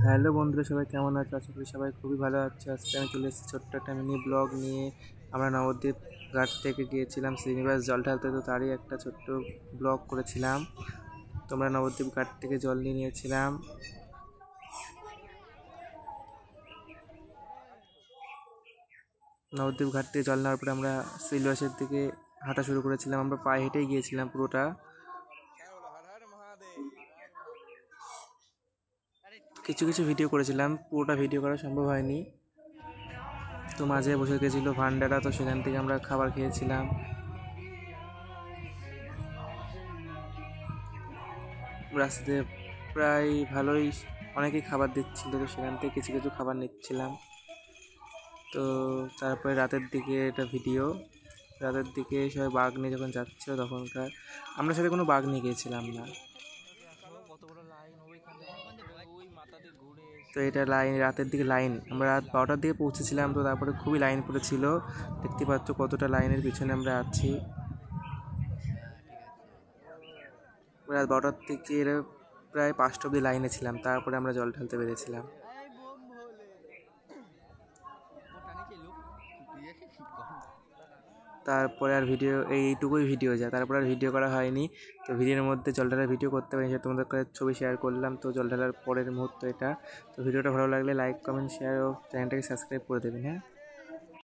Hello বন্ধুরা, সবাই কেমন আছে? আশা করি সবাই খুবই ভালো আছে। আজকে আমি চলে এসেছি ছোট্ট একটা মিনি ব্লগ নিয়ে। আমরা নবদ্বীপ ঘাট থেকে গিয়েছিলাম শ্রীনিবাস জল ঢালতে, তো তারই একটা ছোট্ট ব্লগ করেছিলাম। তোমরা নবদ্বীপ ঘাট থেকে জল নিয়ে নিয়েছিলাম। নবদ্বীপ ঘাট থেকে জল নেওয়ার পরে আমরা শ্রীনিবাসের দিকে হাঁটা শুরু করেছিলাম। আমরা পায়ে হেঁটেই গিয়েছিলাম পুরোটা। কিছু কিছু ভিডিও করেছিলাম, পুরোটা ভিডিও করা সম্ভব হয়নি। তো মাঝে বসে গেছিলো ভান্ডারা, তো সেখান থেকে আমরা খাবার খেয়েছিলাম। রাস্তাতে প্রায় ভালোই অনেকেই খাবার দিচ্ছিল, তো সেখান থেকে কিছু কিছু খাবার নিচ্ছিলাম। তো তারপরে রাতের দিকে এটা ভিডিও, রাতের দিকে সবাই বাঘ নিয়ে যখন যাচ্ছিল তখনকার। আমরা সাথে কোনো বাঘ নিয়ে গিয়েছিলাম না। তো এটা লাইন, রাতের দিকে লাইন, আমরা রাত 12টার দিকে পৌঁছেছিলাম। তো তারপরে খুবই লাইন পড়েছিল, দেখতে পাচ্ছ কতটা লাইনের পিছনে আমরা আছি। রাত 12টার থেকে প্রায় 5টা অবধি লাইনে ছিলাম, তারপরে আমরা জল ঢালতে পেরেছিলাম। তারপরে আর ভিডিও, এইটুকুই ভিডিও যায়, তারপরে আর ভিডিও করা হয়নি। তো ভিডিওর মধ্যে জল ঢালার ভিডিও করতে পারি, সেটা তোমাদের কাছে ছবি শেয়ার করলাম। তো জল ঢালার পরের মুহূর্ত এটা। তো ভিডিওটা ভালো লাগলে লাইক, কমেন্ট, শেয়ার ও চ্যানেলটাকে সাবস্ক্রাইব করে দেবেন। হ্যাঁ।